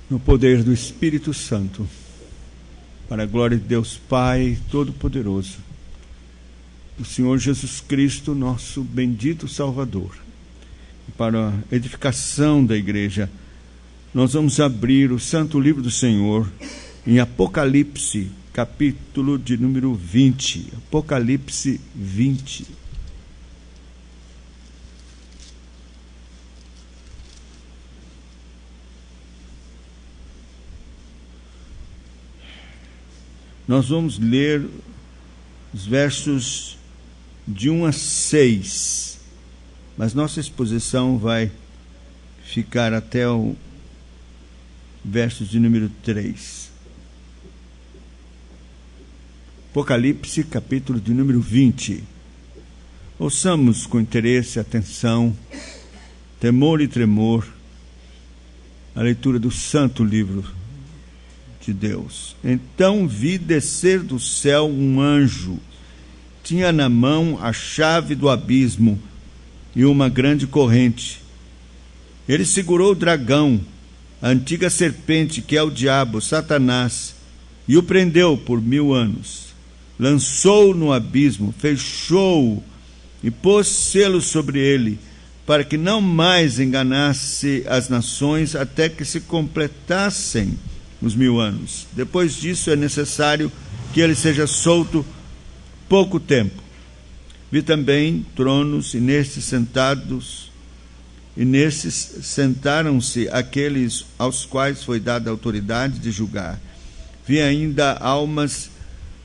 no poder do Espírito Santo, para a glória de Deus Pai Todo-Poderoso, o Senhor Jesus Cristo, nosso bendito Salvador. E para a edificação da igreja, nós vamos abrir o Santo Livro do Senhor em Apocalipse, capítulo de número 20. Apocalipse 20. Nós vamos ler os versos de 1 a 6, mas nossa exposição vai ficar até o verso de número 3. Apocalipse, capítulo de número 20. Ouçamos com interesse, atenção, temor e tremor, a leitura do Santo Livro de Deus. Então vi descer do céu um anjo, tinha na mão a chave do abismo e uma grande corrente. Ele segurou o dragão, a antiga serpente, que é o diabo, Satanás, e o prendeu por 1000 anos. Lançou-o no abismo, fechou-o e pôs selos sobre ele, para que não mais enganasse as nações até que se completassem os 1000 anos. Depois disso é necessário que ele seja solto pouco tempo. Vi também tronos, e nestes sentaram-se aqueles aos quais foi dada a autoridade de julgar. Vi ainda almas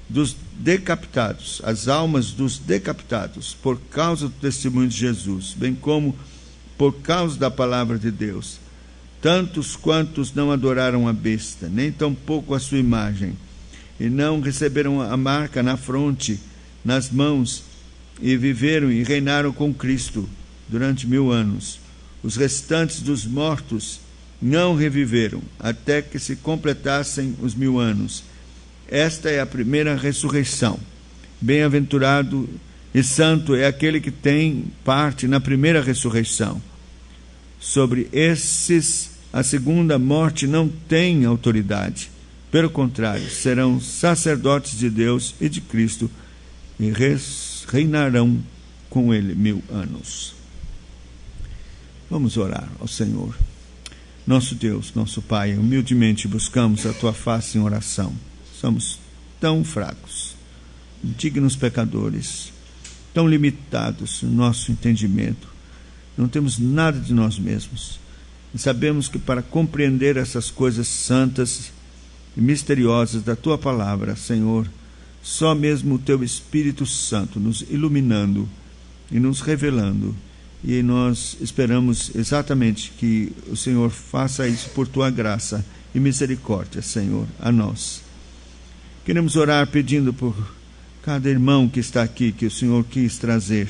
dos decapitados, as almas dos decapitados, por causa do testemunho de Jesus, bem como por causa da palavra de Deus. Tantos quantos não adoraram a besta, nem tampouco a sua imagem, e não receberam a marca na fronte, nas mãos, e viveram e reinaram com Cristo durante 1000 anos. Os restantes dos mortos não reviveram, até que se completassem os 1000 anos. Esta é a primeira ressurreição. Bem-aventurado e santo é aquele que tem parte na primeira ressurreição. Sobre esses, a segunda morte não tem autoridade. Pelo contrário, serão sacerdotes de Deus e de Cristo e reinarão com ele 1000 anos. Vamos orar ao Senhor. Nosso Deus, nosso Pai, humildemente buscamos a Tua face em oração. Somos tão fracos, dignos pecadores, tão limitados no nosso entendimento. Não temos nada de nós mesmos. E sabemos que para compreender essas coisas santas e misteriosas da Tua palavra, Senhor, só mesmo o Teu Espírito Santo nos iluminando e nos revelando. E nós esperamos exatamente que o Senhor faça isso por Tua graça e misericórdia, Senhor, a nós. Queremos orar pedindo por cada irmão que está aqui, que o Senhor quis trazer.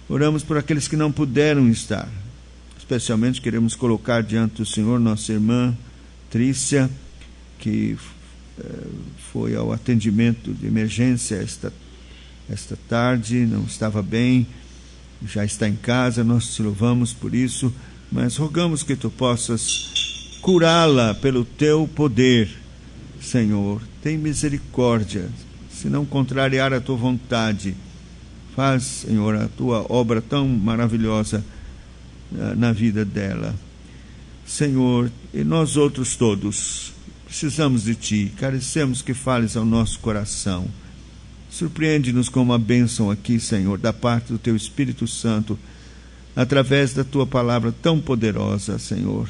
Oramos por aqueles que não puderam estar. Especialmente queremos colocar diante do Senhor nossa irmã Trícia, que foi ao atendimento de emergência esta tarde, não estava bem, já está em casa, nós te louvamos por isso, mas rogamos que Tu possas curá-la pelo Teu poder, Senhor. Tem misericórdia, se não contrariar a Tua vontade. Faz, Senhor, a Tua obra tão maravilhosa na vida dela. Senhor, e nós outros todos precisamos de Ti, carecemos que fales ao nosso coração. Surpreende-nos com uma bênção aqui, Senhor, da parte do Teu Espírito Santo, através da Tua palavra tão poderosa, Senhor.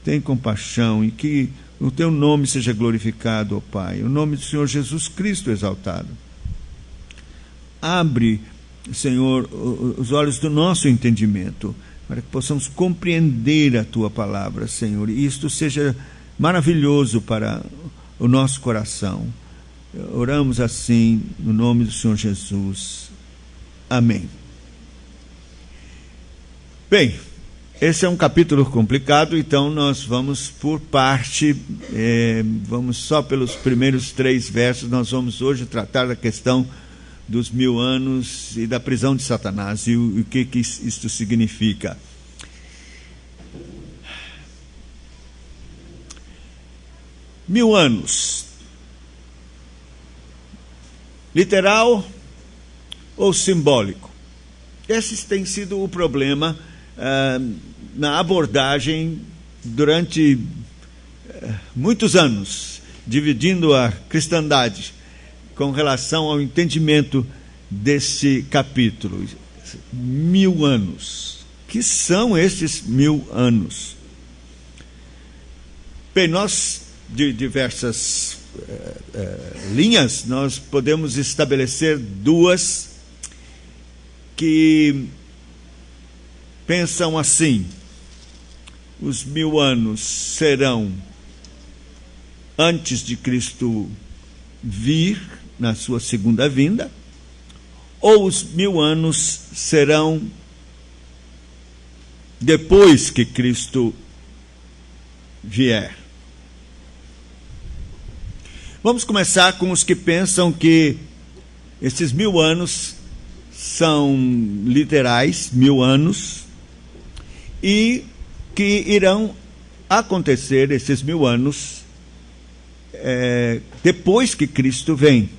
Tem compaixão e que o Teu nome seja glorificado, ó Pai, o nome do Senhor Jesus Cristo exaltado. Abre, Senhor, os olhos do nosso entendimento, para que possamos compreender a Tua palavra, Senhor, e isto seja maravilhoso para o nosso coração. Oramos assim, no nome do Senhor Jesus. Amém. Bem, esse é um capítulo complicado, então nós vamos por parte, vamos só pelos primeiros 3 versos. Nós vamos hoje tratar da questão dos 1000 anos e da prisão de Satanás e o que isto significa. 1000 anos. Literal ou simbólico? Esse tem sido o problema na abordagem durante muitos anos, dividindo a cristandade com relação ao entendimento desse capítulo. 1000 anos. Que são esses 1000 anos? Bem, nós, de diversas linhas, nós podemos estabelecer duas que pensam assim: os 1000 anos serão antes de Cristo vir na sua segunda vinda, ou os 1000 anos serão depois que Cristo vier. Vamos começar com os que pensam que esses 1000 anos são literais, 1000 anos, e que irão acontecer esses 1000 anos depois que Cristo vem.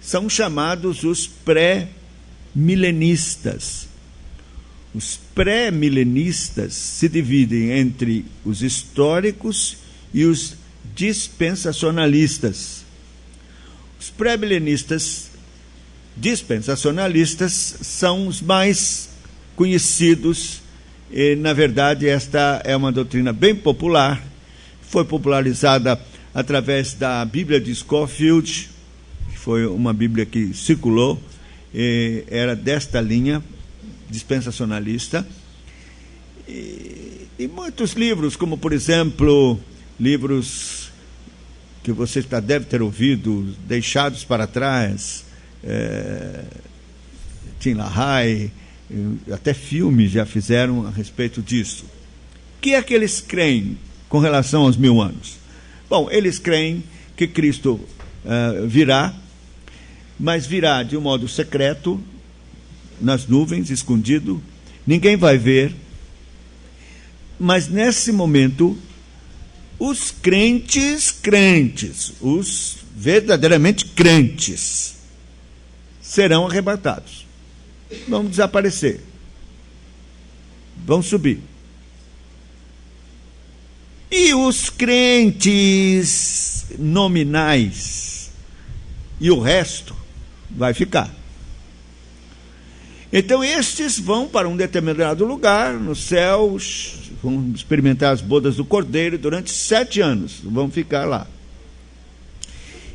São chamados os pré-milenistas. Os pré-milenistas se dividem entre os históricos e os dispensacionalistas. Os pré-milenistas dispensacionalistas são os mais conhecidos e, na verdade, esta é uma doutrina bem popular, foi popularizada através da Bíblia de Scofield, que foi uma Bíblia que circulou, era desta linha dispensacionalista, e muitos livros, como, por exemplo, livros que você já deve ter ouvido, Deixados para Trás, Tim LaHaye, até filmes já fizeram a respeito disso. O que é que eles creem com relação aos 1000 anos? Bom, eles creem que Cristo virá, mas virá de um modo secreto, nas nuvens, escondido, ninguém vai ver, mas nesse momento os crentes, os verdadeiramente crentes, serão arrebatados, vão desaparecer, vão subir. E os crentes nominais e o resto vai ficar. Então estes vão para um determinado lugar no céu, vão experimentar as bodas do Cordeiro durante 7 anos, vão ficar lá.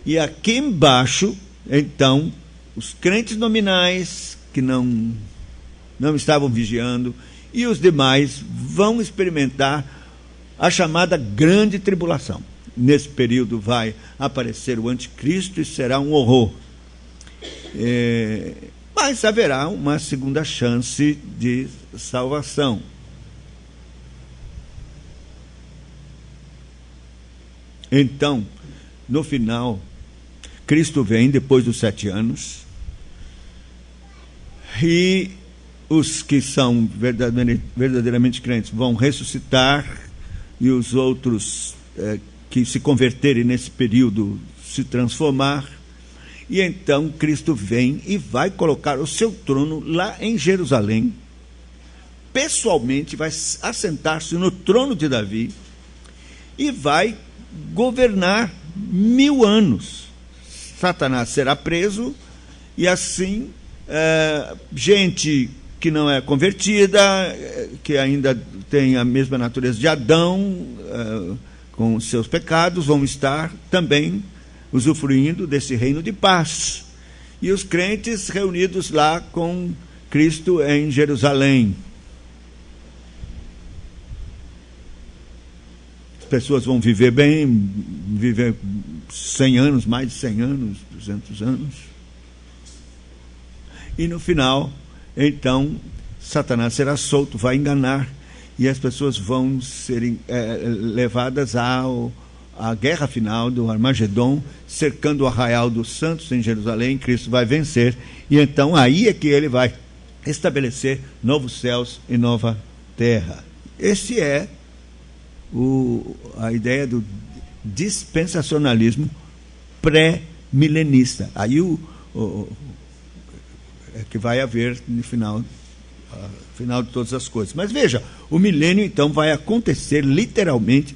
E aqui embaixo, então, os crentes nominais que não estavam vigiando e os demais vão experimentar a chamada grande tribulação. Nesse período vai aparecer o anticristo e será um horror. Mas haverá uma segunda chance de salvação. Então, no final, Cristo vem depois dos 7 anos, e os que são verdadeiramente crentes vão ressuscitar, e os outros que se converterem nesse período se transformar. E então Cristo vem e vai colocar o seu trono lá em Jerusalém. Pessoalmente vai assentar-se no trono de Davi e vai governar 1000 anos. Satanás será preso e assim gente que não é convertida, que ainda tem a mesma natureza de Adão, com seus pecados, vão estar também usufruindo desse reino de paz. E os crentes reunidos lá com Cristo em Jerusalém. As pessoas vão viver bem, viver 100 anos, mais de 100 anos, 200 anos. E no final, então, Satanás será solto, vai enganar, e as pessoas vão serem levadas à guerra final do Armagedon, cercando o arraial dos santos em Jerusalém. Cristo vai vencer, e então aí é que ele vai estabelecer novos céus e nova terra. Esse é a ideia do dispensacionalismo pré-milenista. Aí é que vai haver no final de todas as coisas. Mas veja, o milênio então vai acontecer literalmente,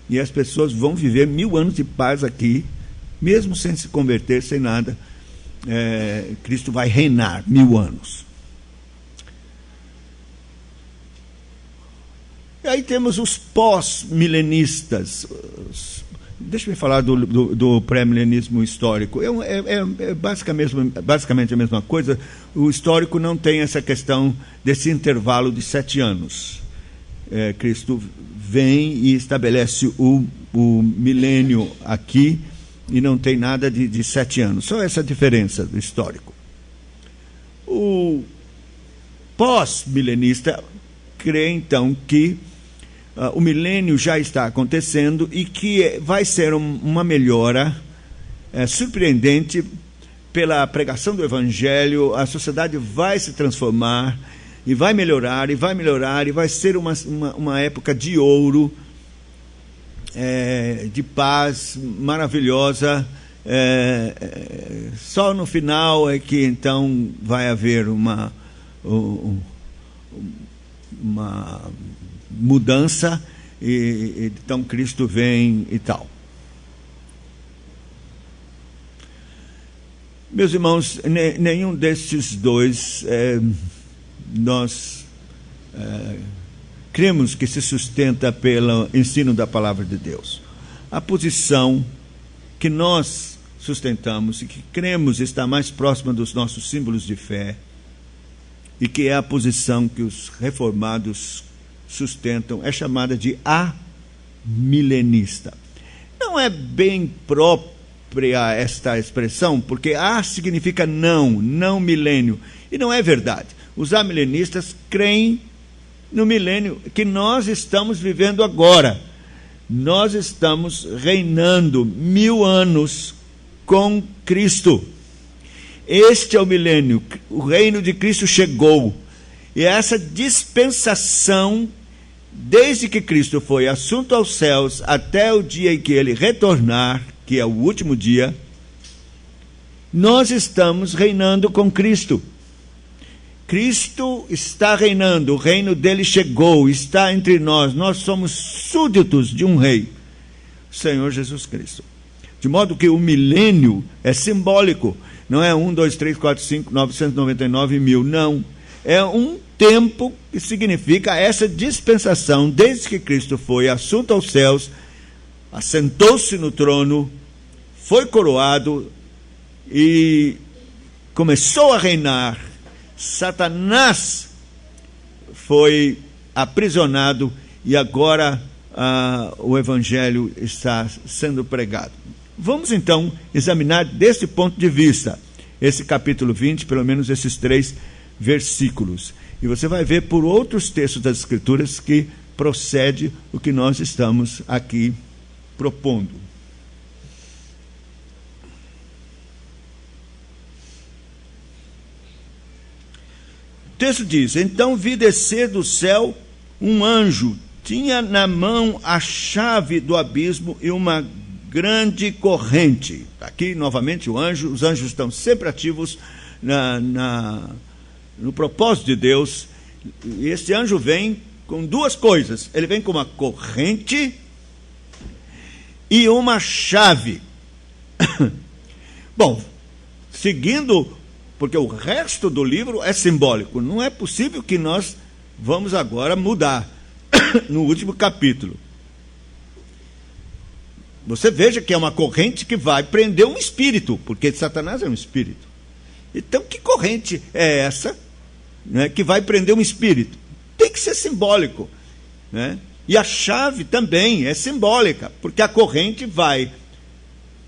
e as pessoas vão viver 1000 anos de paz aqui, mesmo sem se converter, sem nada. Cristo vai reinar 1000 anos. E aí temos os pós-milenistas. Deixa eu falar do pré-milenismo histórico. É basicamente a mesma coisa. O histórico não tem essa questão desse intervalo de 7 anos. Cristo vem e estabelece o milênio aqui, e não tem nada de 7 anos. Só essa diferença do histórico. O pós-milenista crê, então, que o milênio já está acontecendo e que vai ser uma melhora surpreendente pela pregação do Evangelho. A sociedade vai se transformar e vai melhorar, e vai ser uma época de ouro, de paz maravilhosa. Só no final é que então vai haver uma mudança, e então Cristo vem e tal. Meus irmãos, nenhum destes dois nós cremos que se sustenta pelo ensino da palavra de Deus. A posição que nós sustentamos e que cremos está mais próxima dos nossos símbolos de fé, e que é a posição que os reformados sustentam, é chamada de amilenista. Não é bem própria esta expressão, porque significa não milênio, e não é verdade. Os amilenistas creem no milênio que nós estamos vivendo agora. Nós estamos reinando 1000 anos com Cristo. Este é o milênio. O reino de Cristo chegou. E essa dispensação, desde que Cristo foi assunto aos céus até o dia em que ele retornar, que é o último dia, nós estamos reinando com Cristo. Cristo está reinando, o reino dele chegou, está entre nós. Nós somos súditos de um rei, o Senhor Jesus Cristo. De modo que o milênio é simbólico. Não é 1, 2, 3, 4, 5, 999 e 1000. Não. É um tempo que significa essa dispensação, desde que Cristo foi assunto aos céus, assentou-se no trono, foi coroado e começou a reinar. Satanás foi aprisionado e agora o Evangelho está sendo pregado. Vamos então examinar desse ponto de vista esse capítulo 20, pelo menos esses 3 versículos. E você vai ver por outros textos das Escrituras que procede o que nós estamos aqui propondo. O texto diz: então vi descer do céu um anjo, tinha na mão a chave do abismo e uma grande corrente. Aqui novamente os anjos estão sempre ativos no propósito de Deus. E esse anjo vem com 2 coisas. Ele vem com uma corrente e uma chave. Bom, seguindo, porque o resto do livro é simbólico. Não é possível que nós vamos agora mudar no último capítulo. Você veja que é uma corrente que vai prender um espírito, porque Satanás é um espírito. Então, que corrente é essa, né, que vai prender um espírito? Tem que ser simbólico, né? E a chave também é simbólica, porque a corrente vai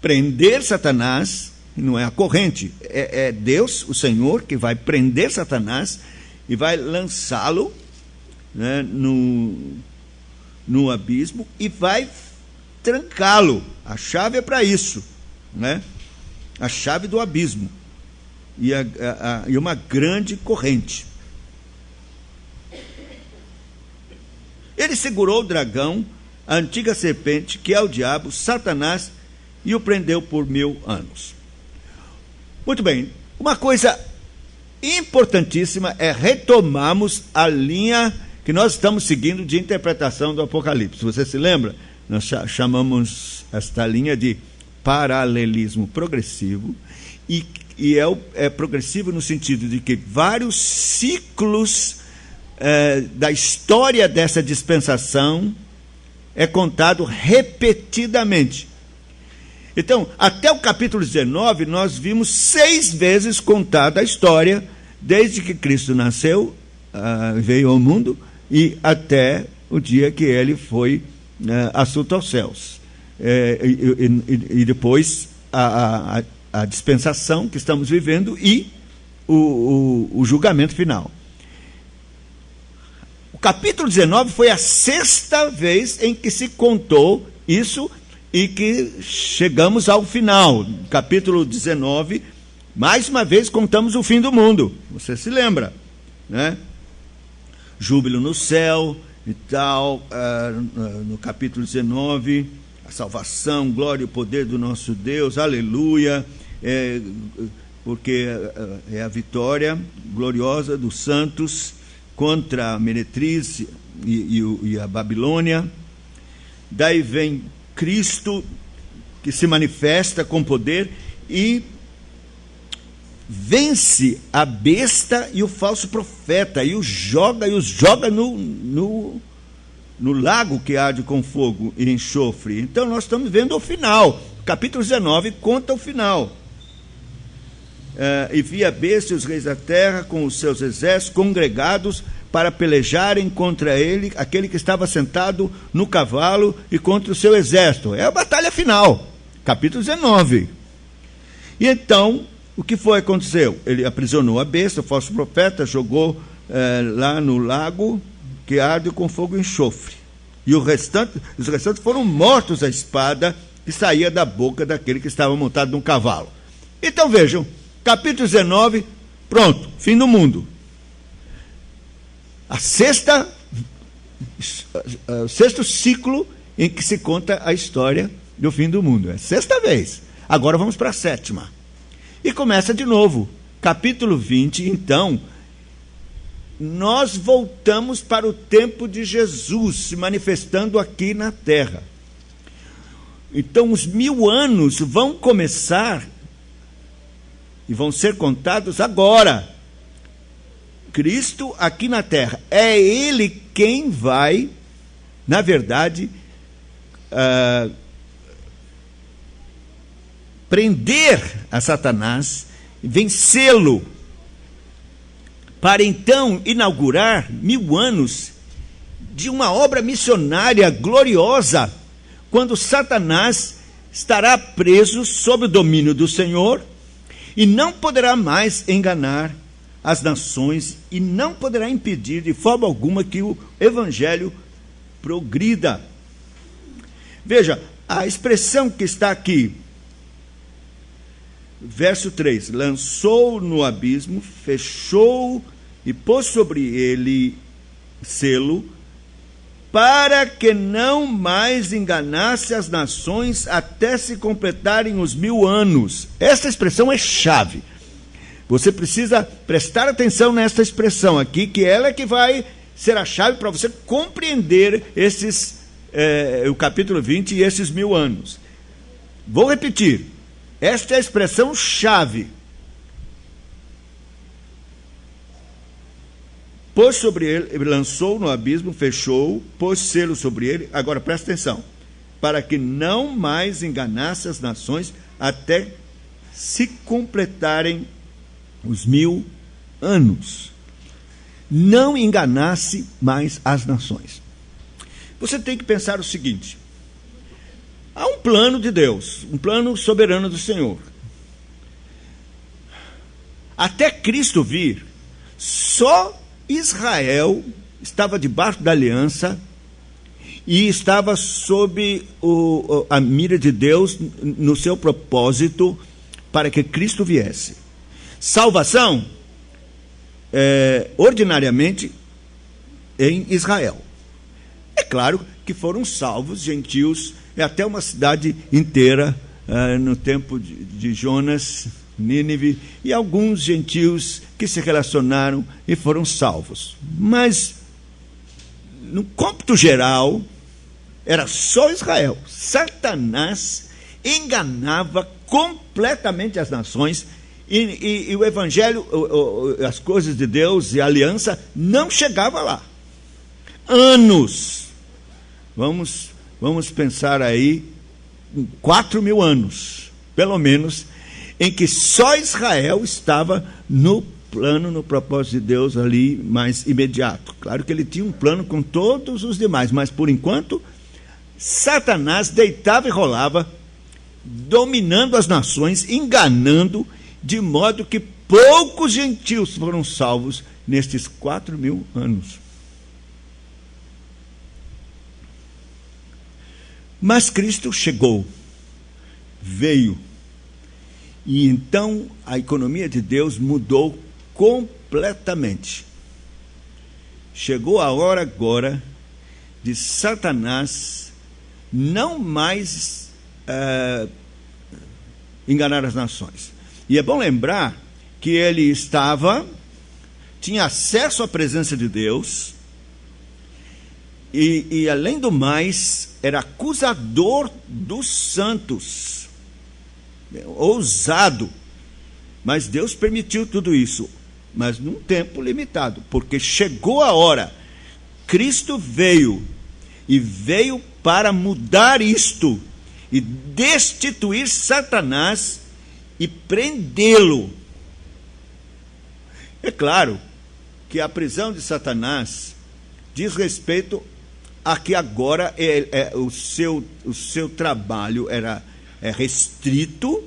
prender Satanás. Não é a corrente, é Deus, o Senhor, que vai prender Satanás e vai lançá-lo, né, no abismo, e vai trancá-lo. A chave é para isso, né? A chave do abismo e uma grande corrente. Ele segurou o dragão, a antiga serpente, que é o diabo, Satanás, e o prendeu por 1000 anos. Muito bem, uma coisa importantíssima é retomarmos a linha que nós estamos seguindo de interpretação do Apocalipse. Você se lembra? Nós chamamos esta linha de paralelismo progressivo, e é progressivo no sentido de que vários ciclos da história dessa dispensação é contado repetidamente. Então, até o capítulo 19, nós vimos 6 vezes contada a história, desde que Cristo nasceu, veio ao mundo, e até o dia que ele foi assunto aos céus. E depois a dispensação que estamos vivendo e o julgamento final. O capítulo 19 foi a 6ª vez em que se contou isso e que chegamos ao final. Capítulo 19, mais uma vez contamos o fim do mundo. Você se lembra, né? Júbilo no céu e tal, no capítulo 19, a salvação, glória e poder do nosso Deus, aleluia, porque é a vitória gloriosa dos santos contra a meretriz e a Babilônia. Daí vem Cristo, que se manifesta com poder e vence a besta e o falso profeta, e os joga no lago que arde com fogo e enxofre. Então nós estamos vendo o final. Capítulo 19 conta o final. E vi a besta e os reis da terra com os seus exércitos congregados para pelejarem contra ele, aquele que estava sentado no cavalo, e contra o seu exército. É a batalha final, capítulo 19. E então, o que foi que aconteceu? Ele aprisionou a besta, o falso profeta, jogou lá no lago que arde com fogo e enxofre. E os restantes foram mortos à espada que saía da boca daquele que estava montado num cavalo. Então vejam, capítulo 19, pronto, fim do mundo. O sexto ciclo em que se conta a história do fim do mundo. É a 6ª vez. Agora vamos para a 7ª. E começa de novo. Capítulo 20, então, nós voltamos para o tempo de Jesus se manifestando aqui na terra. Então, os 1000 anos vão começar e vão ser contados agora. Cristo aqui na terra. É Ele quem vai, na verdade, prender a Satanás, vencê-lo, para então inaugurar 1000 anos de uma obra missionária gloriosa, quando Satanás estará preso sob o domínio do Senhor e não poderá mais enganar as nações e não poderá impedir de forma alguma que o evangelho progrida. Veja, a expressão que está aqui, verso 3, lançou no abismo, fechou e pôs sobre ele selo, para que não mais enganasse as nações até se completarem os 1000 anos. Essa expressão é chave. Você precisa prestar atenção nessa expressão aqui, que ela é que vai ser a chave para você compreender o capítulo 20 e esses 1000 anos. Vou repetir. Esta é a expressão chave. Pôs sobre ele, lançou no abismo, fechou, pôs selo sobre ele. Agora presta atenção. Para que não mais enganasse as nações até se completarem os 1000 anos. Não enganasse mais as nações. Você tem que pensar o seguinte: há um plano de Deus, um plano soberano do Senhor. Até Cristo vir, só Israel estava debaixo da aliança e estava sob a mira de Deus no seu propósito para que Cristo viesse. Salvação, ordinariamente, em Israel. É claro que foram salvos, gentios, e até uma cidade inteira, no tempo de Jonas, Nínive, e alguns gentios que se relacionaram e foram salvos. Mas, no cômputo geral, era só Israel. Satanás enganava completamente as nações, e o evangelho, as coisas de Deus e a aliança não chegava lá. Anos. Vamos pensar aí em 4.000 anos, pelo menos, em que só Israel estava no plano, no propósito de Deus ali mais imediato. Claro que ele tinha um plano com todos os demais, mas por enquanto Satanás deitava e rolava, dominando as nações, enganando, de modo que poucos gentios foram salvos nestes 4.000 anos. Mas Cristo chegou, veio, e então a economia de Deus mudou completamente. Chegou a hora agora de Satanás não mais enganar as nações. E é bom lembrar que ele tinha acesso à presença de Deus, e além do mais, era acusador dos santos, ousado. Mas Deus permitiu tudo isso, mas num tempo limitado, porque chegou a hora. Cristo veio, e veio para mudar isto, e destituir Satanás e prendê-lo. É claro que a prisão de Satanás diz respeito a que agora o seu trabalho é restrito,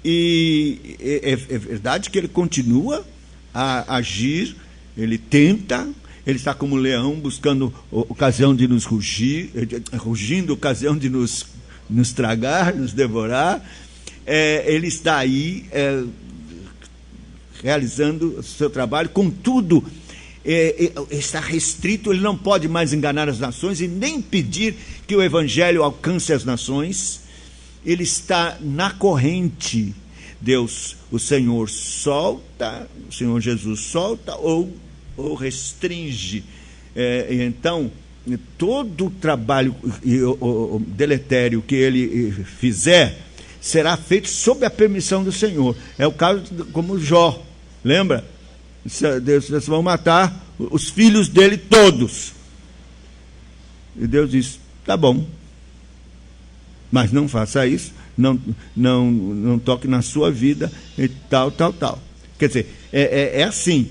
e é verdade que ele continua a agir, ele tenta, ele está como um leão buscando ocasião de nos rugir, rugindo ocasião de nos tragar, nos devorar. Ele está aí realizando o seu trabalho, contudo, está restrito, ele não pode mais enganar as nações e nem impedir que o evangelho alcance as nações. Ele está na corrente. Deus, o Senhor solta, o Senhor Jesus solta ou restringe. Então, todo o trabalho o deletério que ele fizer será feito sob a permissão do Senhor. É o caso como Jó, lembra? Deus vão matar os filhos dele todos. E Deus diz: tá bom, mas não faça isso, não toque na sua vida e tal. Quer dizer, é assim,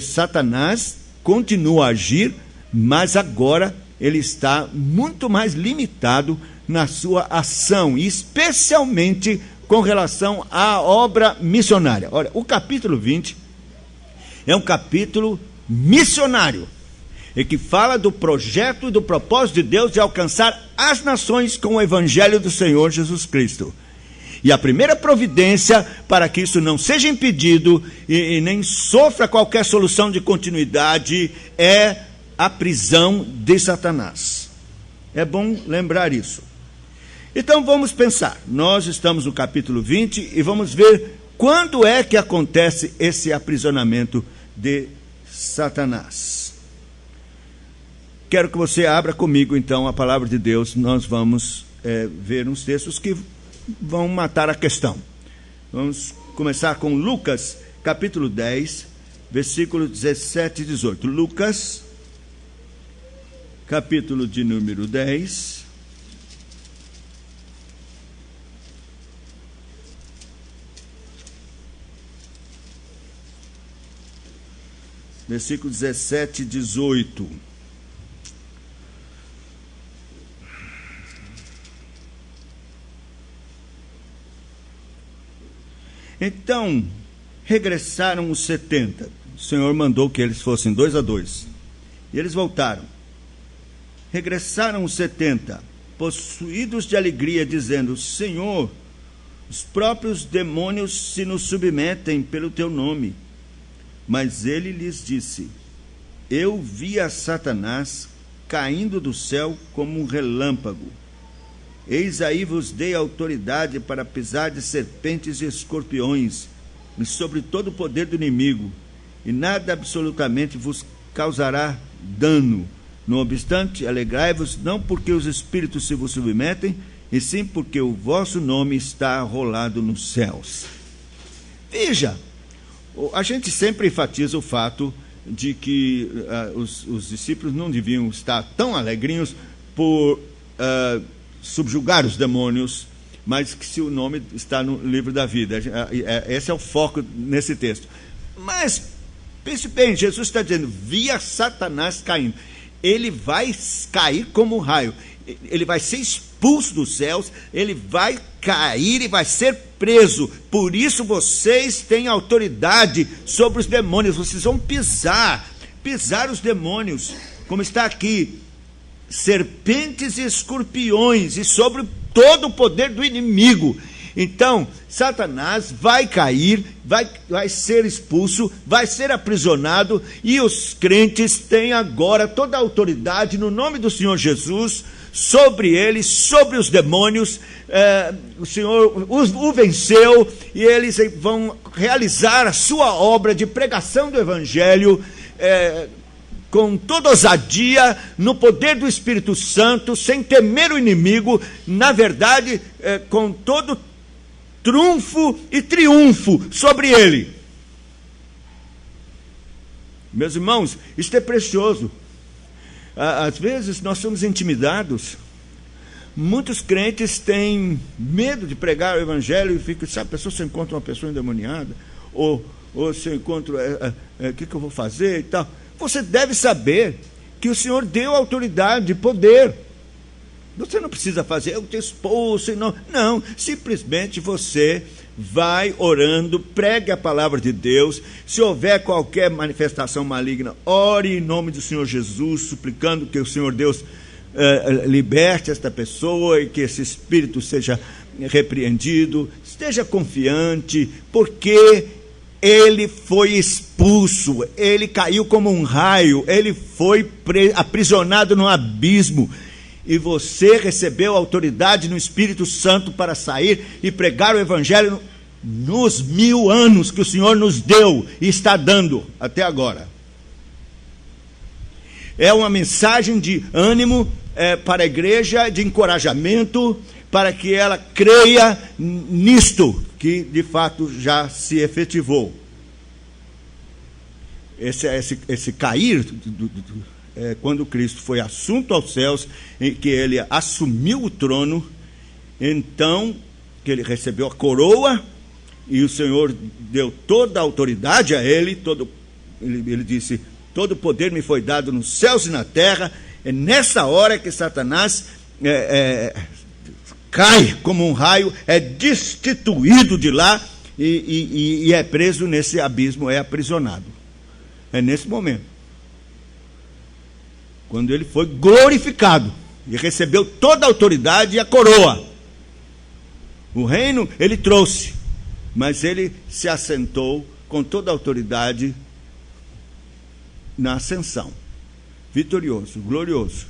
Satanás continua a agir, mas agora ele está muito mais limitado na sua ação, especialmente com relação à obra missionária. Olha, o capítulo 20 é um capítulo missionário, e que fala do projeto e do propósito de Deus de alcançar as nações com o evangelho do Senhor Jesus Cristo. E a primeira providência para que isso não seja impedido e nem sofra qualquer solução de continuidade é a prisão de Satanás. É bom lembrar isso. Então vamos pensar, nós estamos no capítulo 20 e vamos ver quando é que acontece esse aprisionamento de Satanás. Quero que você abra comigo então a palavra de Deus. Nós vamos ver uns textos que vão matar a questão. Vamos começar com Lucas, capítulo 10, versículos 17 e 18. Lucas, capítulo de número 10, versículo 17 e 18. Então, regressaram os 70. O Senhor mandou que eles fossem 2 a 2. E eles voltaram. Regressaram os 70, possuídos de alegria, dizendo: Senhor, os próprios demônios se nos submetem pelo teu nome. Mas ele lhes disse: Eu vi a Satanás caindo do céu como um relâmpago. Eis aí vos dei autoridade para pisar de serpentes e escorpiões, e sobre todo o poder do inimigo, e nada absolutamente vos causará dano. Não obstante, alegrai-vos, não porque os espíritos se vos submetem, e sim porque o vosso nome está arrolado nos céus. Veja, a gente sempre enfatiza o fato de que os discípulos não deviam estar tão alegrinhos por subjugar os demônios, mas que se o nome está no livro da vida. Esse é o foco nesse texto. Mas, pense bem, Jesus está dizendo, via Satanás caindo. Ele vai cair como um raio. Ele vai ser expulso dos céus, ele vai cair e vai ser preso. Por isso vocês têm autoridade sobre os demônios. Vocês vão pisar os demônios, como está aqui, serpentes e escorpiões, e sobre todo o poder do inimigo. Então, Satanás vai cair, vai ser expulso, vai ser aprisionado, e os crentes têm agora toda a autoridade no nome do Senhor Jesus sobre eles, sobre os demônios. O Senhor o venceu, e eles vão realizar a sua obra de pregação do Evangelho com toda ousadia, no poder do Espírito Santo, sem temer o inimigo, na verdade, com todo trunfo e triunfo sobre ele. Meus irmãos, isto é precioso. Às vezes nós somos intimidados. Muitos crentes têm medo de pregar o Evangelho e ficam, sabe, a pessoa, se encontra uma pessoa endemoniada, ou se encontra, o que eu vou fazer e tal. Você deve saber que o Senhor deu autoridade, poder. Você não precisa fazer, eu te expulso, não, simplesmente você vai orando, pregue a palavra de Deus. Se houver qualquer manifestação maligna, ore em nome do Senhor Jesus, suplicando que o Senhor Deus liberte esta pessoa e que esse espírito seja repreendido. Esteja confiante, porque ele foi expulso, ele caiu como um raio, ele foi aprisionado no abismo. E você recebeu autoridade no Espírito Santo para sair e pregar o Evangelho nos 1000 anos que o Senhor nos deu e está dando até agora. É uma mensagem de ânimo para a igreja, de encorajamento, para que ela creia nisto, que de fato já se efetivou. Esse cair quando Cristo foi assunto aos céus, em que ele assumiu o trono, então que ele recebeu a coroa, e o Senhor deu toda a autoridade a ele, ele disse, todo o poder me foi dado nos céus e na terra. É nessa hora que Satanás cai como um raio, é destituído de lá, e é preso nesse abismo, é aprisionado. É nesse momento, quando ele foi glorificado e recebeu toda a autoridade e a coroa. O reino ele trouxe, mas ele se assentou com toda a autoridade na ascensão, vitorioso, glorioso,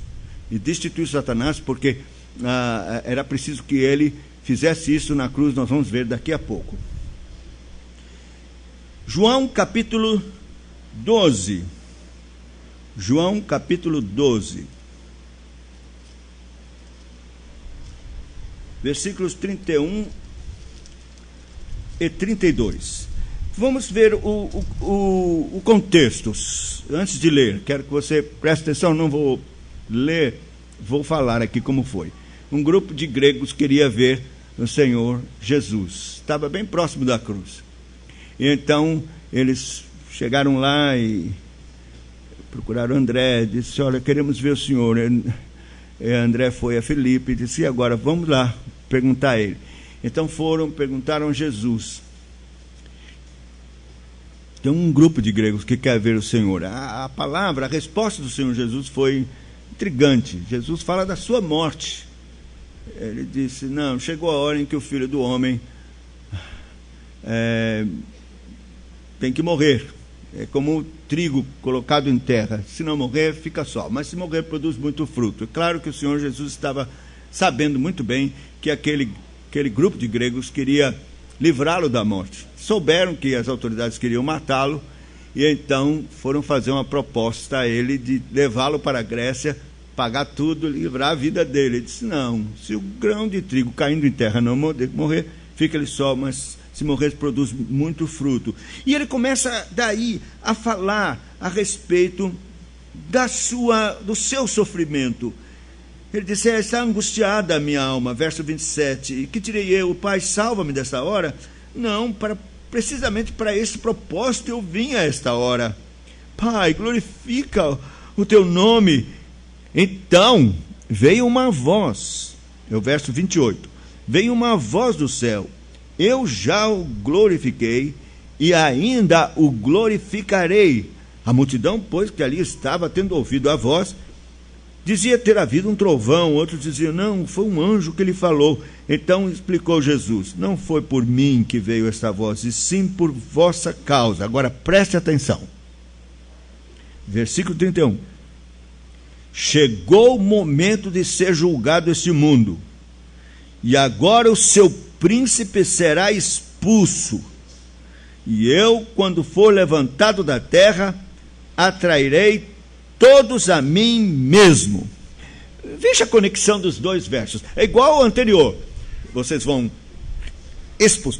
e destituiu Satanás, porque era preciso que ele fizesse isso na cruz. Nós vamos ver daqui a pouco. João capítulo 12. João capítulo 12, versículos 31 e 32. Vamos ver o contexto. Antes de ler, quero que você preste atenção, não vou ler, vou falar aqui como foi. Um grupo de gregos queria ver o Senhor Jesus, estava bem próximo da cruz. E então eles chegaram lá e procuraram André, disse, olha, queremos ver o Senhor. André foi a Filipe e disse, e agora, vamos lá perguntar a ele. Então foram, perguntaram a Jesus. Tem um grupo de gregos que quer ver o Senhor. A palavra, a resposta do Senhor Jesus foi intrigante. Jesus fala da sua morte. Ele disse, não, chegou a hora em que o Filho do Homem tem que morrer. é como o trigo colocado em terra. Se não morrer, fica só. Mas se morrer, produz muito fruto. É claro que o Senhor Jesus estava sabendo muito bem que aquele grupo de gregos queria livrá-lo da morte. Souberam que as autoridades queriam matá-lo, e então foram fazer uma proposta a ele de levá-lo para a Grécia, pagar tudo, livrar a vida dele. Ele disse: não, se o grão de trigo caindo em terra não morrer, fica ele só, mas se morrer, produz muito fruto. E ele começa daí a falar a respeito do seu sofrimento. Ele disse: está angustiada a minha alma, verso 27, e que direi eu? Pai, salva-me desta hora? Não, precisamente para esse propósito eu vim a esta hora. Pai, glorifica o teu nome. Então veio uma voz, é o verso 28, veio uma voz do céu: eu já o glorifiquei e ainda o glorificarei. A multidão, pois, que ali estava, tendo ouvido a voz, dizia ter havido um trovão. Outros diziam: não, foi um anjo que lhe falou. Então explicou Jesus: não foi por mim que veio esta voz, e sim por vossa causa. Agora preste atenção. Versículo 31. Chegou o momento de ser julgado este mundo, e agora o seu príncipe será expulso. E eu, quando for levantado da terra, atrairei todos a mim mesmo. Veja a conexão dos dois versos. É igual ao anterior. Vocês vão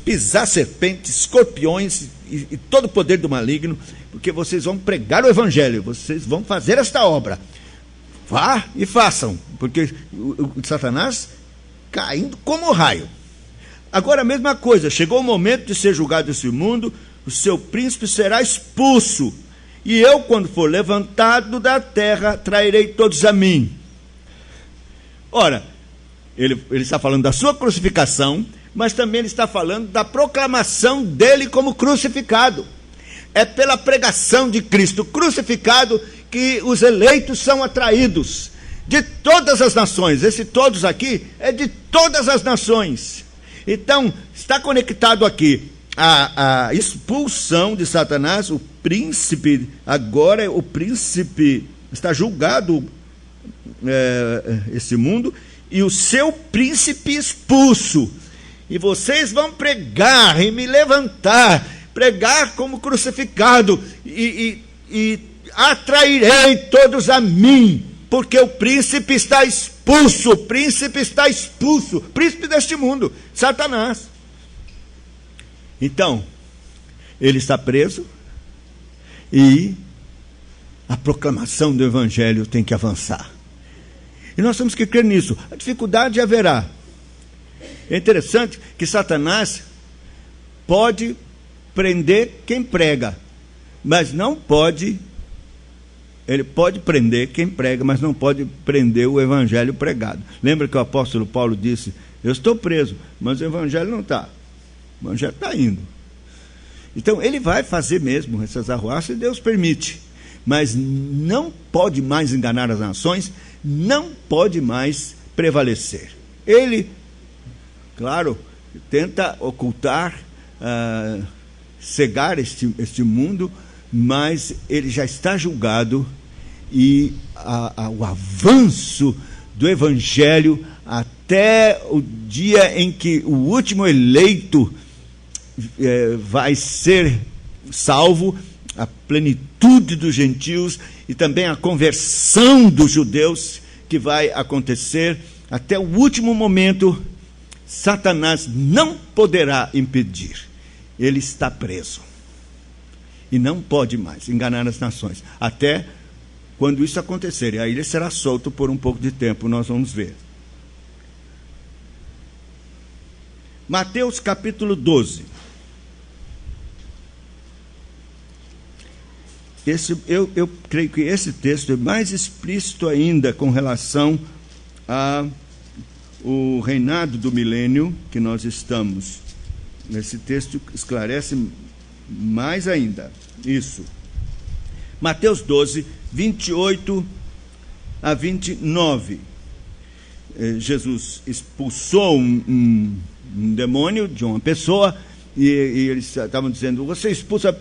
pisar serpentes, escorpiões e todo o poder do maligno, porque vocês vão pregar o evangelho, vocês vão fazer esta obra. Vá e façam, porque o Satanás caindo como raio. Agora a mesma coisa, chegou o momento de ser julgado esse mundo, o seu príncipe será expulso, e eu, quando for levantado da terra, trairei todos a mim. Ora, ele está falando da sua crucificação, mas também ele está falando da proclamação dele como crucificado. É pela pregação de Cristo crucificado que os eleitos são atraídos de todas as nações. Esse todos aqui é de todas as nações. Então, está conectado aqui a expulsão de Satanás, o príncipe, agora o príncipe está julgado, esse mundo, e o seu príncipe expulso. E vocês vão pregar e me levantar, pregar como crucificado, e atrairei todos a mim, porque o príncipe está expulso, o príncipe está expulso, príncipe deste mundo, Satanás. Então, ele está preso e a proclamação do evangelho tem que avançar. E nós temos que crer nisso. A dificuldade haverá. É interessante que Satanás pode prender quem prega, mas não pode. Ele pode prender quem prega, mas não pode prender o evangelho pregado. Lembra que o apóstolo Paulo disse: eu estou preso, mas o evangelho não está. O evangelho está indo. Então ele vai fazer mesmo essas arruaças, e Deus permite. Mas não pode mais enganar as nações, não pode mais prevalecer. Ele, claro, tenta ocultar, cegar este mundo, mas ele já está julgado, e o avanço do evangelho até o dia em que o último eleito vai ser salvo, a plenitude dos gentios e também a conversão dos judeus que vai acontecer até o último momento, Satanás não poderá impedir. Ele está preso e não pode mais enganar as nações, até quando isso acontecer. E aí ele será solto por um pouco de tempo, nós vamos ver. Mateus capítulo 12. Eu creio que esse texto é mais explícito ainda com relação ao reinado do milênio que nós estamos. Esse texto esclarece mais ainda isso. Mateus 12, 28 a 29. Jesus expulsou um demônio de uma pessoa, e eles estavam dizendo: você expulsa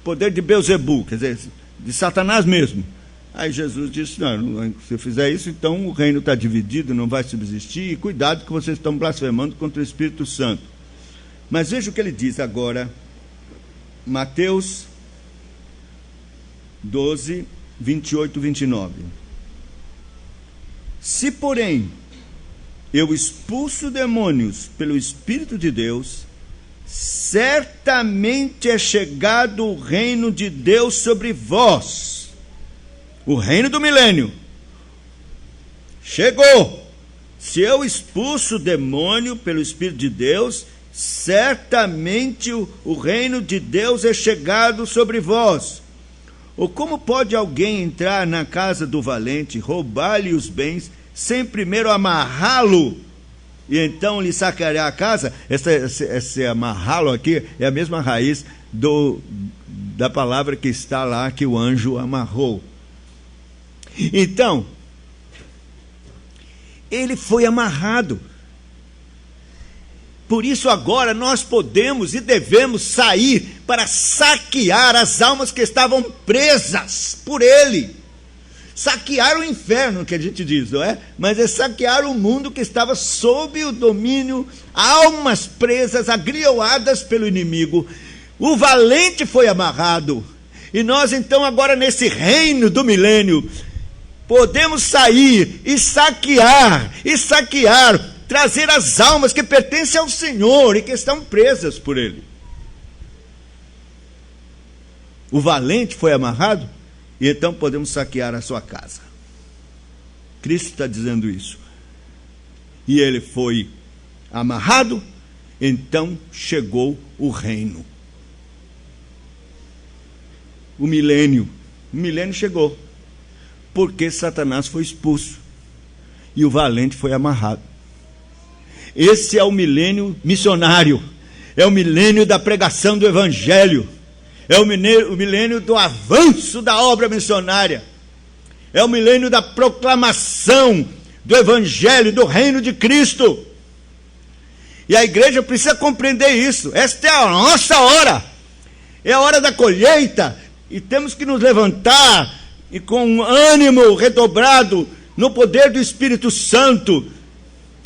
poder de Beelzebul, quer dizer, de Satanás mesmo. Aí Jesus disse, não, se eu fizer isso, então o reino está dividido, não vai subsistir, e cuidado que vocês estão blasfemando contra o Espírito Santo. Mas veja o que ele diz agora, Mateus 12, 28, 29. Se, porém, eu expulso demônios pelo Espírito de Deus, certamente é chegado o reino de Deus sobre vós. O reino do milênio chegou. Se eu expulso o demônio pelo Espírito de Deus, certamente o reino de Deus é chegado sobre vós. Ou como pode alguém entrar na casa do valente, roubar-lhe os bens, sem primeiro amarrá-lo, e então lhe saquear a casa? Esse amarrá-lo aqui é a mesma raiz da palavra que está lá, que o anjo amarrou. Então, ele foi amarrado. Por isso agora nós podemos e devemos sair para saquear as almas que estavam presas por ele. Saquear o inferno, que a gente diz, não é? Mas é saquear o mundo que estava sob o domínio, almas presas, agrioadas pelo inimigo. O valente foi amarrado. E nós então agora nesse reino do milênio, podemos sair e saquear, trazer as almas que pertencem ao Senhor e que estão presas por ele. O valente foi amarrado, e então podemos saquear a sua casa. Cristo está dizendo isso. E ele foi amarrado, então chegou o reino. O milênio chegou, porque Satanás foi expulso e o valente foi amarrado. Esse é o milênio missionário, é o milênio da pregação do evangelho, é o milênio do avanço da obra missionária, é o milênio da proclamação do evangelho, do reino de Cristo. E a igreja precisa compreender isso. Esta é a nossa hora, é a hora da colheita, e temos que nos levantar e com ânimo redobrado no poder do Espírito Santo,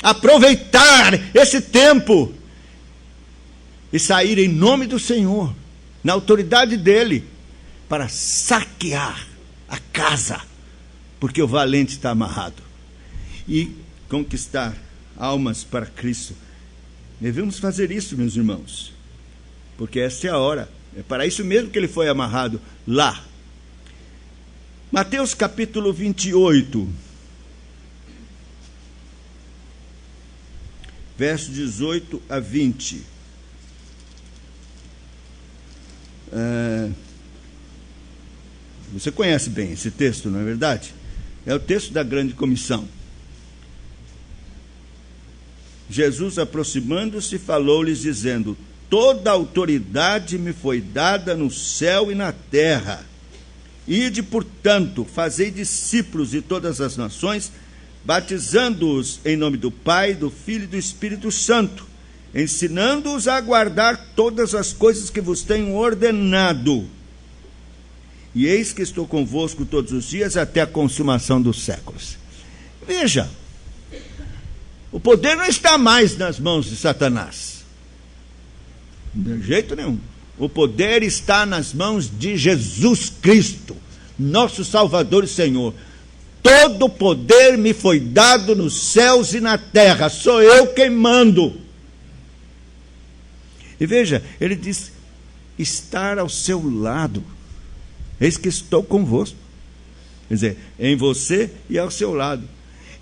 aproveitar esse tempo e sair em nome do Senhor, na autoridade dele, para saquear a casa, porque o valente está amarrado, e conquistar almas para Cristo. Devemos fazer isso, meus irmãos, porque essa é a hora. É para isso mesmo que ele foi amarrado lá. Mateus capítulo 28, verso 18 a 20. Você conhece bem esse texto, não é verdade? É o texto da grande comissão. Jesus, aproximando-se, falou-lhes, dizendo: toda autoridade me foi dada no céu e na terra. Ide, portanto, fazei discípulos de todas as nações, batizando-os em nome do Pai, do Filho e do Espírito Santo, ensinando-os a guardar todas as coisas que vos tenho ordenado. E eis que estou convosco todos os dias até a consumação dos séculos. Veja, o poder não está mais nas mãos de Satanás, de jeito nenhum. O poder está nas mãos de Jesus Cristo, nosso Salvador e Senhor. Todo poder me foi dado nos céus e na terra, sou eu quem mando. E veja, ele diz: estar ao seu lado, eis que estou convosco. Quer dizer, em você e ao seu lado.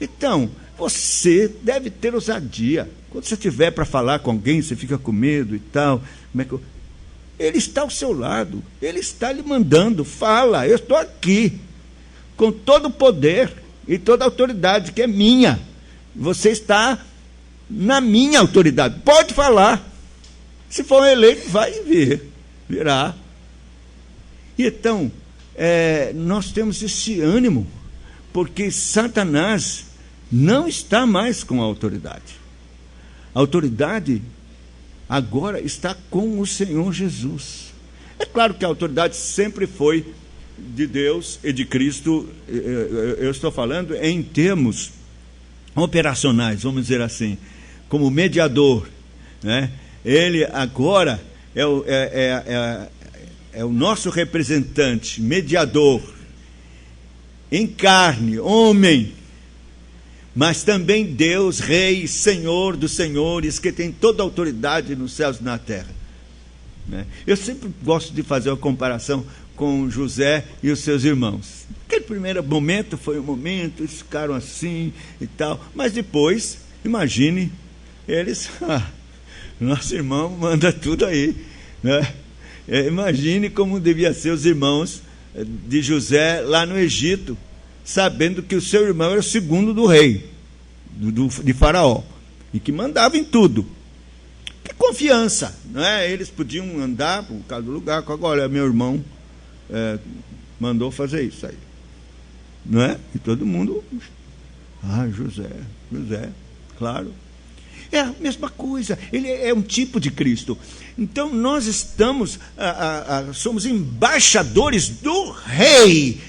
Então, você deve ter ousadia. Quando você tiver para falar com alguém, você fica com medo e tal. Ele está ao seu lado, ele está lhe mandando. Fala, eu estou aqui, com todo o poder e toda a autoridade que é minha. Você está na minha autoridade. Pode falar. Se for eleito, vai virá. E então, nós temos esse ânimo, porque Satanás não está mais com a autoridade. A autoridade agora está com o Senhor Jesus. É claro que a autoridade sempre foi de Deus e de Cristo. Eu estou falando em termos operacionais, vamos dizer assim, como mediador, né? Ele agora é o nosso representante, mediador, em carne, homem, mas também Deus, Rei, Senhor dos senhores, que tem toda a autoridade nos céus e na terra, né? Eu sempre gosto de fazer uma comparação com José e os seus irmãos. Aquele primeiro momento foi um momento, eles ficaram assim e tal, mas depois, imagine, eles, nosso irmão manda tudo aí, né? Imagine como devia ser os irmãos de José lá no Egito, sabendo que o seu irmão era o segundo do rei, de Faraó, e que mandava em tudo. Que confiança, não é? Eles podiam andar por causa do lugar, agora meu irmão mandou fazer isso aí, não é? E todo mundo, José, claro. É a mesma coisa, ele é um tipo de Cristo. Então nós somos embaixadores do Rei,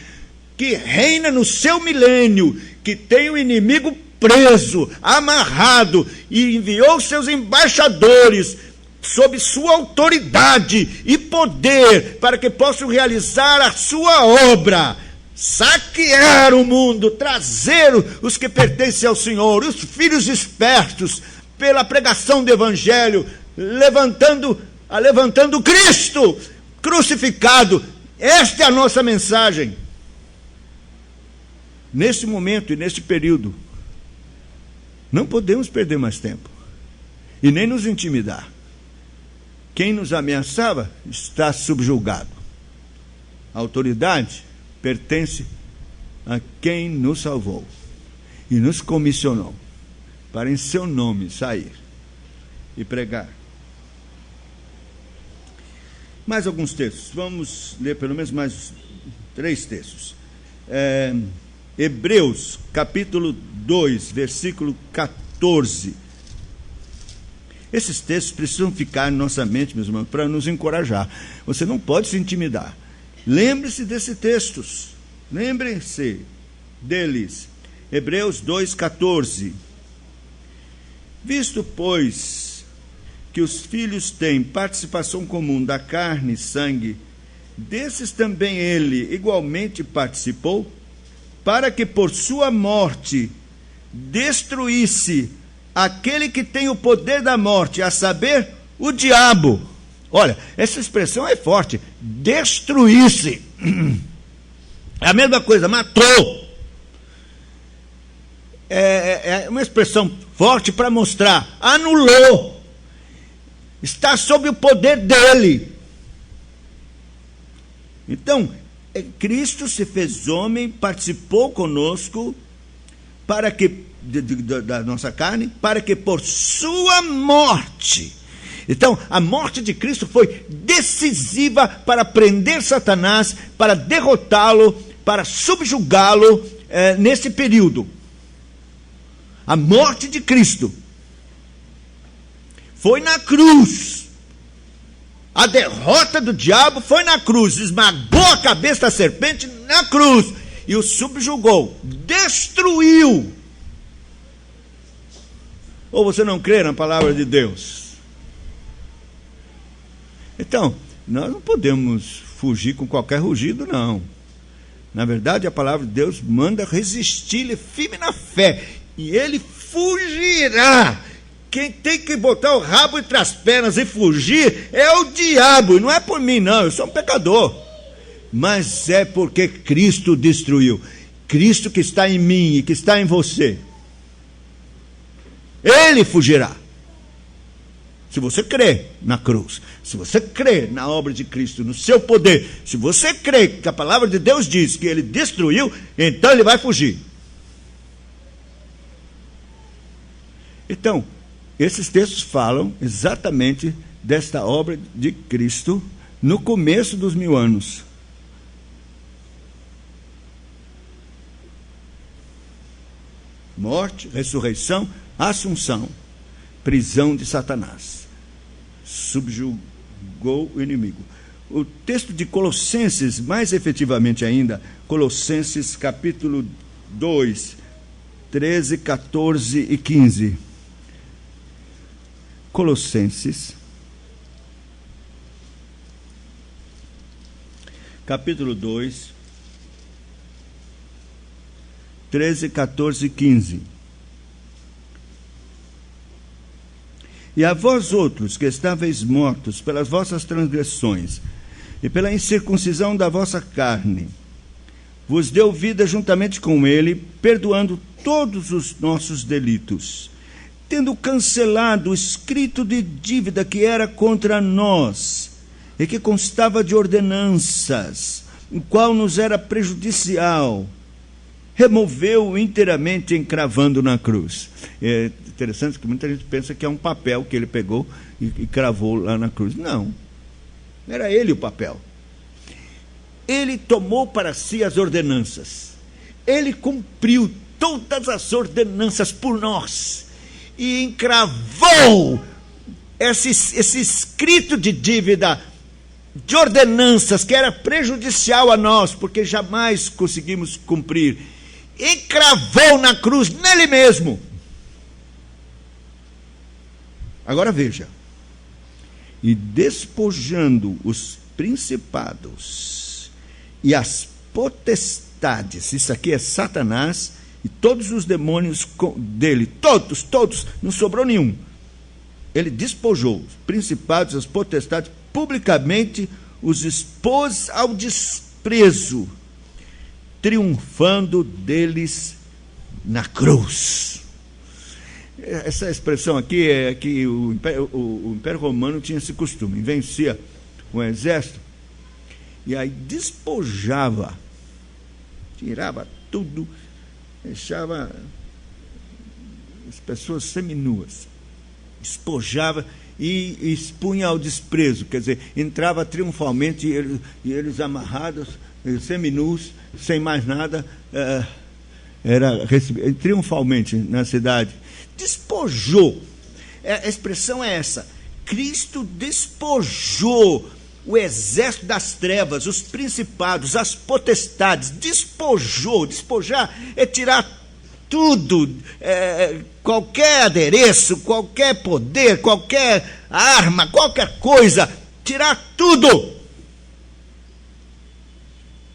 que reina no seu milênio, que tem o inimigo preso, amarrado, e enviou seus embaixadores sob sua autoridade e poder, para que possam realizar a sua obra, saquear o mundo, trazer os que pertencem ao Senhor, os filhos espertos, pela pregação do Evangelho, levantando Cristo crucificado. Esta é a nossa mensagem. Nesse momento e neste período, não podemos perder mais tempo e nem nos intimidar. Quem nos ameaçava está subjugado. A autoridade pertence a quem nos salvou e nos comissionou para em seu nome sair e pregar. Mais alguns textos, vamos ler pelo menos mais 3 textos. Hebreus, capítulo 2, versículo 14. Esses textos precisam ficar em nossa mente, meus irmãos, para nos encorajar. Você não pode se intimidar. Lembre-se desses textos. Lembre-se deles. Hebreus 2, 14. Visto, pois, que os filhos têm participação comum da carne e sangue, desses também ele igualmente participou, para que por sua morte destruísse aquele que tem o poder da morte, a saber, o diabo. Olha, essa expressão é forte. Destruísse. É a mesma coisa, matou. É uma expressão forte para mostrar. Anulou. Está sob o poder dele. Então, Cristo se fez homem, participou conosco, para que da nossa carne, para que por sua morte. Então, a morte de Cristo foi decisiva para prender Satanás, para derrotá-lo, para subjugá-lo nesse período. A morte de Cristo foi na cruz. A derrota do diabo foi na cruz. Esmagou a cabeça da serpente na cruz e o subjugou, destruiu. Ou você não crê na palavra de Deus? Então, nós não podemos fugir com qualquer rugido, não. Na verdade, a palavra de Deus manda resistir-lhe firme na fé, e ele fugirá. Quem tem que botar o rabo entre as pernas e fugir é o diabo, e não é por mim, não, eu sou um pecador. Mas é porque Cristo destruiu. Cristo que está em mim e que está em você. Ele fugirá. Se você crê na cruz, se você crê na obra de Cristo, no seu poder, se você crê que a palavra de Deus diz que ele destruiu, então ele vai fugir. Então, esses textos falam exatamente desta obra de Cristo no começo dos 1000 anos. Morte, ressurreição, assunção, prisão de Satanás. Subjugou o inimigo. o texto de Colossenses, mais efetivamente ainda, Colossenses capítulo 2, 13, 14 e 15. Colossenses, capítulo 2, 13, 14 e 15. E a vós outros, que estáveis mortos pelas vossas transgressões e pela incircuncisão da vossa carne, vos deu vida juntamente com ele, perdoando todos os nossos delitos, tendo cancelado o escrito de dívida que era contra nós, e que constava de ordenanças, o qual nos era prejudicial, removeu inteiramente, encravando na cruz. É interessante que muita gente pensa que é um papel que ele pegou e cravou lá na cruz. Não, era ele o papel. Ele tomou para si as ordenanças. Ele cumpriu todas as ordenanças por nós e encravou esse escrito de dívida, de ordenanças que era prejudicial a nós, porque jamais conseguimos cumprir. Encravou na cruz, nele mesmo. Agora veja. E despojando os principados e as potestades, isso aqui é Satanás e todos os demônios dele, todos, não sobrou nenhum. Ele despojou os principados, as potestades, publicamente os expôs ao desprezo, triunfando deles na cruz. Essa expressão aqui é que o Império Romano tinha esse costume, vencia um exército e aí despojava, tirava tudo, deixava as pessoas seminuas, despojava e expunha ao desprezo, quer dizer, entrava triunfalmente e eles amarrados, seminus, sem mais nada, era recebido triunfalmente na cidade. Despojou, a expressão é essa, Cristo despojou o exército das trevas, os principados, as potestades, despojou. Despojar é tirar tudo, qualquer adereço, qualquer poder, qualquer arma, qualquer coisa, tirar tudo.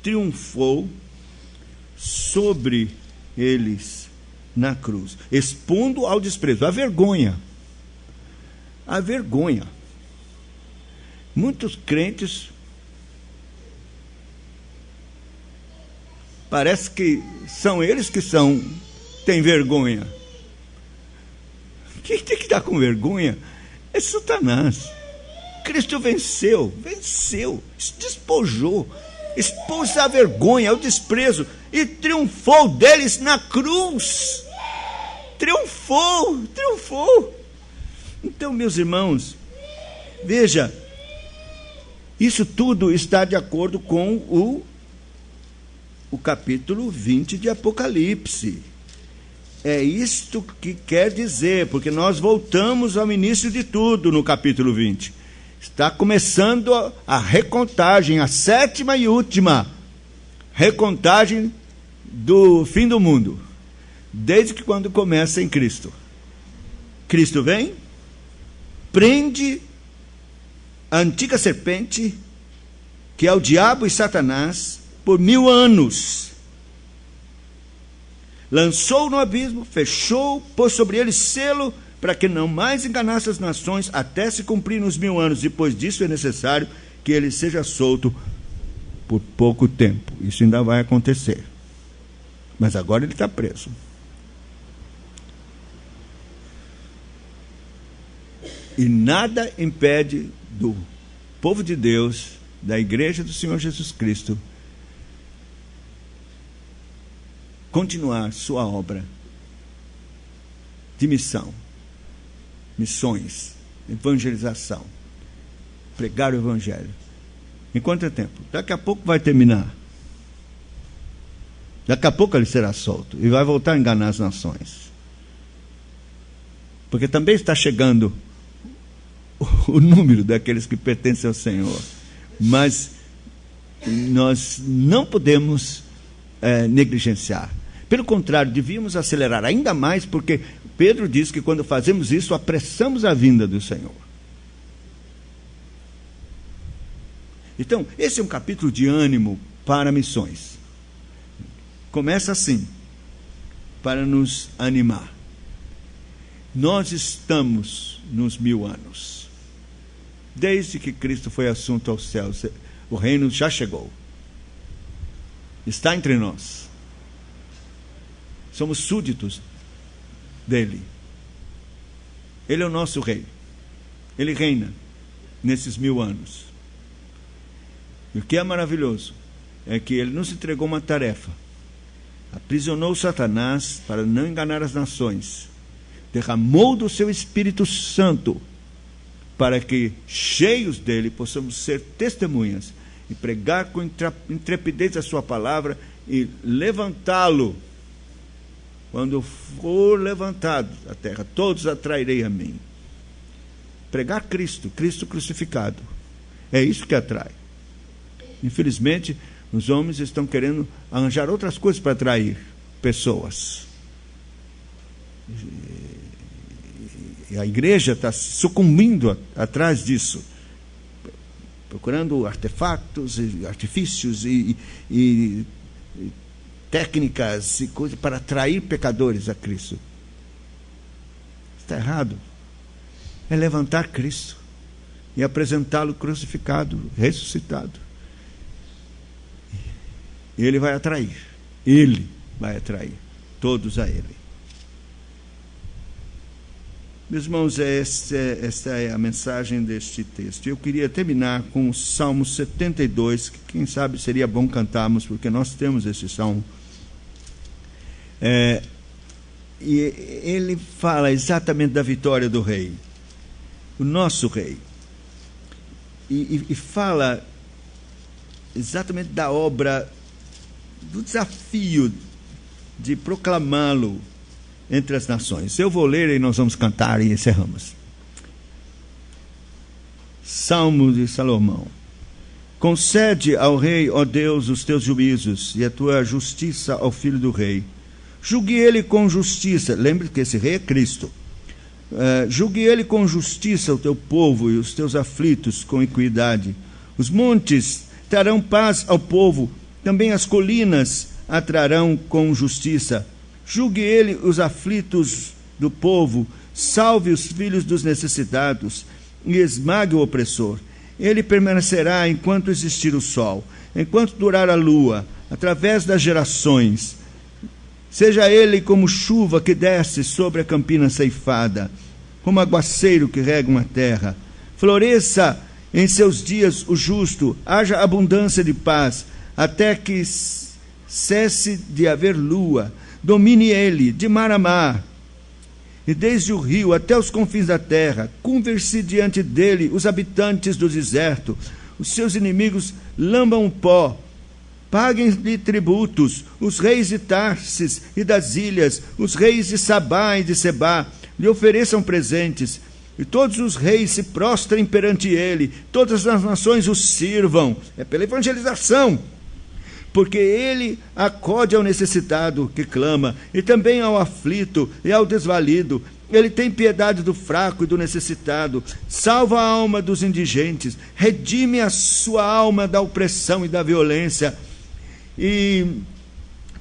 Triunfou sobre eles na cruz, expondo ao desprezo, a vergonha. A vergonha. Muitos crentes parece que são eles que têm vergonha. Quem tem que estar com vergonha é Satanás. Cristo venceu, despojou, expôs a vergonha, ao desprezo e triunfou deles na cruz. Triunfou. Então, meus irmãos, veja, isso tudo está de acordo com o capítulo 20 de Apocalipse. É isto que quer dizer, porque nós voltamos ao início de tudo no capítulo 20. Está começando a recontagem, a sétima e última recontagem do fim do mundo, desde que quando começa em Cristo. Cristo vem, prende a antiga serpente, que é o diabo e Satanás, por 1000 anos. Lançou no abismo, fechou, pôs sobre ele selo, para que não mais enganasse as nações, até se cumprir nos 1000 anos. Depois disso é necessário que ele seja solto por pouco tempo. Isso ainda vai acontecer. Mas agora ele está preso. E nada impede do povo de Deus, da igreja do Senhor Jesus Cristo, continuar sua obra de missão, missões, evangelização, pregar o evangelho. Em quanto tempo? Daqui a pouco vai terminar. Daqui a pouco ele será solto e vai voltar a enganar as nações. Porque também está chegando o número daqueles que pertencem ao Senhor. mas nós não podemos negligenciar. Pelo contrário, devíamos acelerar ainda mais, porque Pedro diz que quando fazemos isso, apressamos a vinda do Senhor. Então, esse é um capítulo de ânimo para missões. Começa assim, para nos animar. Nós estamos nos 1000 anos. Desde que Cristo foi assunto aos céus, o reino já chegou. Está entre nós. Somos súditos dele. Ele é o nosso rei. Ele reina nesses 1000 anos. E o que é maravilhoso é que ele nos entregou uma tarefa. Aprisionou Satanás para não enganar as nações. Derramou do seu Espírito Santo para que, cheios dele, possamos ser testemunhas e pregar com intrepidez a sua palavra e levantá-lo. Quando for levantado da terra, todos atrairei a mim. Pregar Cristo, Cristo crucificado. É isso que atrai. Infelizmente, os homens estão querendo arranjar outras coisas para atrair pessoas. E a igreja está sucumbindo atrás disso, procurando artefatos, artifícios e técnicas e coisas para atrair pecadores a Cristo. Está errado. É levantar Cristo e apresentá-lo crucificado, ressuscitado. E ele vai atrair. Ele vai atrair todos a ele. Meus irmãos, esta é a mensagem deste texto. Eu queria terminar com o Salmo 72, que quem sabe seria bom cantarmos, porque nós temos esse salmo. E ele fala exatamente da vitória do rei, o nosso rei. E fala exatamente da obra, do desafio de proclamá-lo entre as nações. Eu vou ler e nós vamos cantar e encerramos. Salmo de Salomão. Concede ao rei, ó Deus, os teus juízos e a tua justiça ao filho do rei. Julgue ele com justiça. Lembre que esse rei é Cristo. Julgue ele com justiça o teu povo e os teus aflitos com equidade. Os montes trarão paz ao povo, também as colinas atrarão com justiça. Julgue ele os aflitos do povo, salve os filhos dos necessitados e esmague o opressor. Ele permanecerá enquanto existir o sol, enquanto durar a lua, através das gerações. Seja ele como chuva que desce sobre a campina ceifada, como aguaceiro que rega uma terra. Floresça em seus dias o justo, haja abundância de paz, até que cesse de haver lua. Domine ele de mar a mar, e desde o rio até os confins da terra. Curvem-se diante dele os habitantes do deserto. Os seus inimigos lambam o pó. Paguem-lhe tributos os reis de Tarsis e das ilhas, os reis de Sabá e de Sebá, lhe ofereçam presentes. E todos os reis se prostrem perante ele, todas as nações o sirvam. É pela evangelização. Porque ele acode ao necessitado que clama, e também ao aflito e ao desvalido. Ele tem piedade do fraco e do necessitado, salva a alma dos indigentes, redime a sua alma da opressão e da violência. E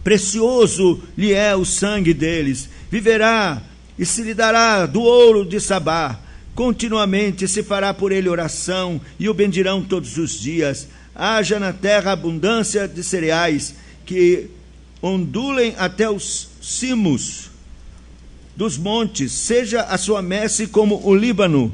precioso lhe é o sangue deles. Viverá e se lhe dará do ouro de Sabá. Continuamente se fará por ele oração, e o bendirão todos os dias. Haja na terra abundância de cereais, que ondulem até os cimos dos montes, seja a sua messe como o Líbano,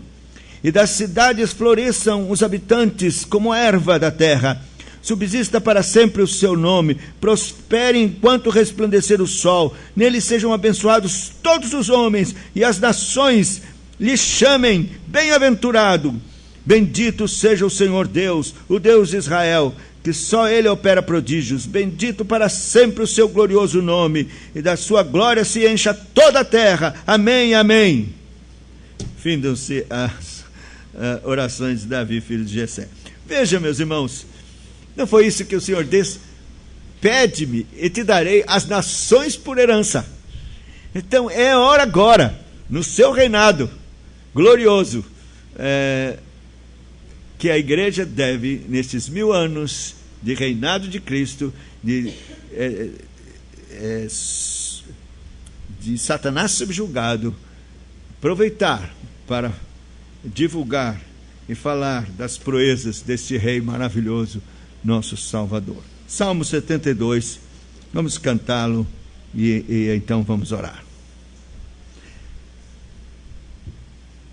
e das cidades floresçam os habitantes como a erva da terra. Subsista para sempre o seu nome, prospere enquanto resplandecer o sol, nele sejam abençoados todos os homens, e as nações lhe chamem bem-aventurado. Bendito seja o Senhor Deus, o Deus de Israel, que só ele opera prodígios. Bendito para sempre o seu glorioso nome, e da sua glória se encha toda a terra. Amém, amém. Findam-se as orações de Davi, filho de Jessé. Veja, meus irmãos, não foi isso que o Senhor disse? Pede-me e te darei as nações por herança. Então é hora agora, no seu reinado glorioso, que a igreja deve, nesses 1000 anos de reinado de Cristo, de Satanás subjugado, aproveitar para divulgar e falar das proezas deste Rei maravilhoso, nosso Salvador. Salmo 72, vamos cantá-lo e então vamos orar.